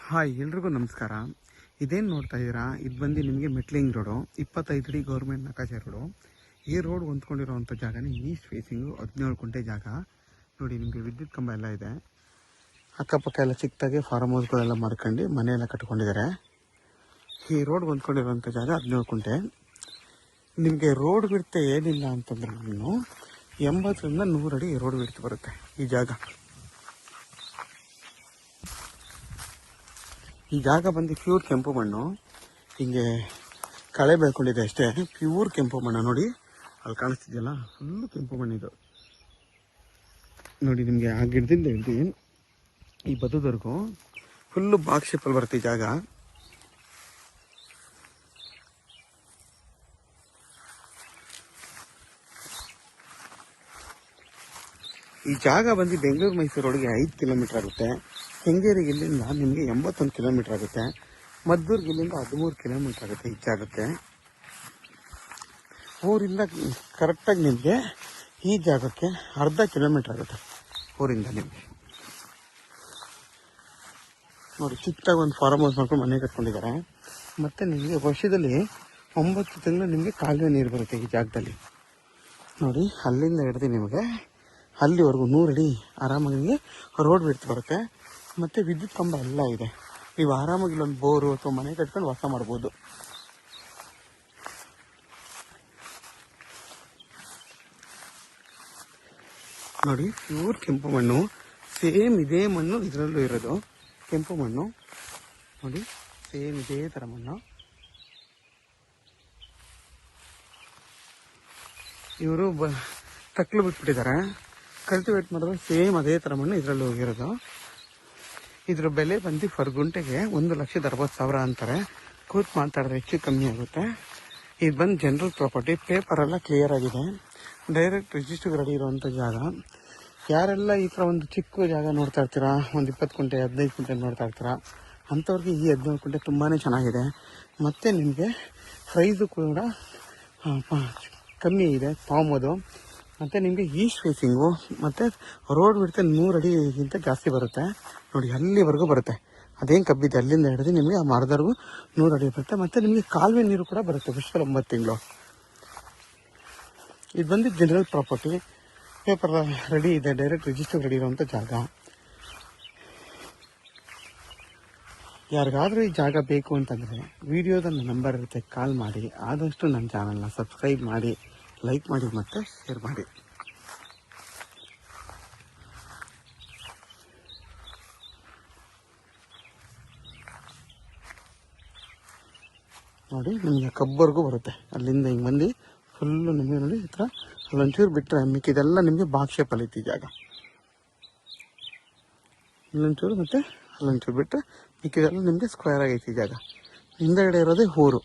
Hi ಎಲ್ರಿಗೂ ನಮಸ್ಕಾರ. ಇದೇನು ನೋಡ್ತಾ ಇದ್ದೀರಾ, ಇದು ಬಂದು ನಿಮಗೆ ಮೆಟ್ಲಿಂಗ್ ರೋಡು, 25 ಅಡಿ ಗೌರ್ಮೆಂಟ್ ನಕಾಶೆ ರೋಡು. ಈ ರೋಡ್ ಹೊಂದ್ಕೊಂಡಿರೋವಂಥ ಜಾಗನೇ ಈಸ್ಟ್ ಫೇಸಿಂಗು 17 ಕುಂಟೆ ಜಾಗ. ನೋಡಿ, ನಿಮಗೆ ವಿದ್ಯುತ್ ಕಂಬ ಎಲ್ಲ ಇದೆ. ಅಕ್ಕಪಕ್ಕ ಎಲ್ಲ ಚಿಕ್ಕದಾಗಿ ಫಾರ್ಮ್ ಹೌಸ್ಗಳೆಲ್ಲ ಮಾಡ್ಕೊಂಡು ಮನೆಯೆಲ್ಲ ಕಟ್ಕೊಂಡಿದ್ದಾರೆ. ಈ ರೋಡ್ ಹೊಂದ್ಕೊಂಡಿರೋವಂಥ ಜಾಗ 17 ಕುಂಟೆ. ನಿಮಗೆ ರೋಡ್ ಬಿಡ್ತೆ ಏನಿಲ್ಲ ಅಂತಂದ್ರೆ 80ರಿಂದ 100 ಅಡಿ ರೋಡ್ ಬಿಡ್ತು ಬರುತ್ತೆ ಈ ಜಾಗ. ಈ ಜಾಗ ಬಂದು ಪ್ಯೂರ್ ಕೆಂಪು ಮಣ್ಣು, ಹಿಂಗೆ ಕಳೆ ಬೆಳ್ಕೊಂಡಿದೆ ಅಷ್ಟೇ. ಪ್ಯೂರ್ ಕೆಂಪು ಮಣ್ಣು ನೋಡಿ, ಅಲ್ಲಿ ಕಾಣಿಸ್ತಿದೆಯಲ್ಲ, ಫುಲ್ಲು ಕೆಂಪು ಮಣ್ಣಿದು. ನೋಡಿ, ನಿಮಗೆ ಆ ಗಿಡದಿಂದ ಹಿಡ್ದು ಈ ಬದುವರೆಗೂ ಫುಲ್ಲು ಬಾಕ್ಸ್ ಶೇಪಲ್ಲಿ ಬರುತ್ತೆ ಈ ಜಾಗ. ಈ ಜಾಗ ಬಂದು ಬೆಂಗಳೂರು ಮೈಸೂರು ರೋಡ್ಗೆ 5 ಕಿಲೋಮೀಟರ್ ಆಗುತ್ತೆ. ಕೆಂಗೇರಿಗೆ ಇಲ್ಲಿಂದ ನಿಮಗೆ 81 ಕಿಲೋಮೀಟರ್ ಆಗುತ್ತೆ. ಮದ್ದೂರಿಗೆ ಇಲ್ಲಿಂದ 13 ಕಿಲೋಮೀಟರ್ ಆಗುತ್ತೆ ಈ ಜಾಗಕ್ಕೆ. ಊರಿಂದ ಕರೆಕ್ಟಾಗಿ ನಿಮಗೆ ಈ ಜಾಗಕ್ಕೆ ಅರ್ಧ ಕಿಲೋಮೀಟರ್ ಆಗುತ್ತೆ ಊರಿಂದ ನಿಮಗೆ. ನೋಡಿ, ಚಿಕ್ಕದಾಗಿ ಒಂದು ಫಾರ್ಮ್ ಹೌಸ್ ಮಾಡ್ಕೊಂಡು ಮನೆ ಕಟ್ಕೊಂಡಿದ್ದಾರೆ. ಮತ್ತು ನಿಮಗೆ ವರ್ಷದಲ್ಲಿ 9 ತಿಂಗಳು ನಿಮಗೆ ಕಾಲುವೆ ನೀರು ಬರುತ್ತೆ ಈ ಜಾಗದಲ್ಲಿ. ನೋಡಿ, ಅಲ್ಲಿಂದ ಹಿಡಿದು ನಿಮಗೆ ಅಲ್ಲಿವರೆಗೂ 100 ಅಡಿ ಆರಾಮಾಗಿ ರೋಡ್ ಬಿಡ್ತು ಬರುತ್ತೆ. ಮತ್ತು ವಿದ್ಯುತ್ ಕಂಬ ಎಲ್ಲ ಇದೆ. ನೀವು ಆರಾಮಾಗಿ ಇಲ್ಲೊಂದು ಬೋರು ಅಥವಾ ಮನೆ ಕಟ್ಕೊಂಡು ವಾಸ ಮಾಡ್ಬೋದು. ನೋಡಿ, ಪ್ಯೂರ್ ಕೆಂಪು ಮಣ್ಣು, ಸೇಮ್ ಇದೇ ಮಣ್ಣು ಇದರಲ್ಲೂ ಇರೋದು. ಕೆಂಪು ಮಣ್ಣು ನೋಡಿ, ಸೇಮ್ ಇದೇ ಥರ ಮಣ್ಣು. ಇವರು ತಕ್ಕಲು ಬಿಟ್ಬಿಟ್ಟಿದ್ದಾರೆ. ಕಲ್ಟಿವೇಟ್ ಮಾಡಿದ್ರೆ ಸೇಮ್ ಅದೇ ಥರ ಮಣ್ಣು ಇದರಲ್ಲೂ ಹೋಗಿರೋದು. ಇದ್ರ ಬೆಲೆ ಬಂದು ಫರ್ ಗುಂಟೆಗೆ 1,60,000 ಅಂತಾರೆ. ಕೂತ್ ಮಾತಾಡಿದ್ರೆ ಹೆಚ್ಚು ಕಮ್ಮಿ ಆಗುತ್ತೆ. ಇದು ಬಂದು ಜನರಲ್ ಪ್ರಾಪರ್ಟಿ, ಪೇಪರೆಲ್ಲ ಕ್ಲಿಯರ್ ಆಗಿದೆ. ಡೈರೆಕ್ಟ್ ರಿಜಿಸ್ಟರ್ಗೆ ರೆಡಿ ಇರೋವಂಥ ಜಾಗ. ಯಾರೆಲ್ಲ ಈ ಥರ ಒಂದು ಚಿಕ್ಕ ಜಾಗ ನೋಡ್ತಾ ಇರ್ತೀರಾ, ಒಂದು 20 ಕುಂಟೆ 15 ಕುಂಟೆ ನೋಡ್ತಾ ಇರ್ತೀರಾ, ಅಂಥವ್ರಿಗೆ ಈ 17 ಕುಂಟೆ ತುಂಬಾ ಚೆನ್ನಾಗಿದೆ. ಮತ್ತು ನಿಮಗೆ ಪ್ರೈಸು ಕೂಡ ಕಮ್ಮಿ ಇದೆ ತೊಗೊಬೋದು. ಮತ್ತು ನಿಮಗೆ ಈಸ್ಟ್ ಫೇಸಿಂಗು ಮತ್ತು ರೋಡ್ ಬಿಡ್ತೆ 100 ಅಡಿಗಿಂತ ಜಾಸ್ತಿ ಬರುತ್ತೆ. ನೋಡಿ, ಅಲ್ಲಿವರೆಗೂ ಬರುತ್ತೆ. ಅದೇನು ಕಬ್ಬಿದೆ ಅಲ್ಲಿಂದ ಹಿಡಿದು ನಿಮಗೆ ಆ ಮರದವರೆಗೂ 100 ಅಡಿ ಬರುತ್ತೆ. ಮತ್ತು ನಿಮಗೆ ಕಾಲುವೆ ನೀರು ಕೂಡ ಬರುತ್ತೆ ವರ್ಷದಲ್ಲಿ 9 ತಿಂಗಳು. ಇದು ಬಂದು ಜನರಲ್ ಪ್ರಾಪರ್ಟಿ, ಪೇಪರ್ ರೆಡಿ ಇದೆ, ಡೈರೆಕ್ಟ್ ರಿಜಿಸ್ಟರ್ ರೆಡಿ ಇರೋವಂಥ ಜಾಗ. ಯಾರಿಗಾದರೂ ಈ ಜಾಗ ಬೇಕು ಅಂತಂದರೆ ವಿಡಿಯೋದ ನಂಬರ್ ಇರುತ್ತೆ, ಕಾಲ್ ಮಾಡಿ. ಆದಷ್ಟು ನನ್ನ ಚಾನಲ್ನ ಸಬ್ಸ್ಕ್ರೈಬ್ ಮಾಡಿ, ಲೈಕ್ ಮಾಡಿ ಮತ್ತು ಶೇರ್ ಮಾಡಿ. ನೋಡಿ, ನಿಮಗೆ ಕಬ್ಬರ್ಗೂ ಬರುತ್ತೆ. ಅಲ್ಲಿಂದ ಹಿಂಗೆ ಬಂದು ಫುಲ್ಲು ನಿಮಗೆ ನೋಡಿ ಈ ಥರ ಅಲ್ಲೊಂಚೂರು ಬಿಟ್ಟರೆ ಮಿಕ್ಕಿದೆಲ್ಲ ನಿಮಗೆ ಬಾಕ್ಸ್ ಶೇಪಲ್ಲಿ ಐತಿ ಜಾಗ. ಇಲ್ಲೊಂಚೂರು ಮತ್ತು ಅಲ್ಲೊಂಚೂರು ಬಿಟ್ಟರೆ ಮಿಕ್ಕಿದೆಲ್ಲ ನಿಮಗೆ ಸ್ಕ್ವೇರ್ ಆಗೈತಿ ಜಾಗ. ಹಿಂದಗಡೆ ಇರೋದೇ ಊರು.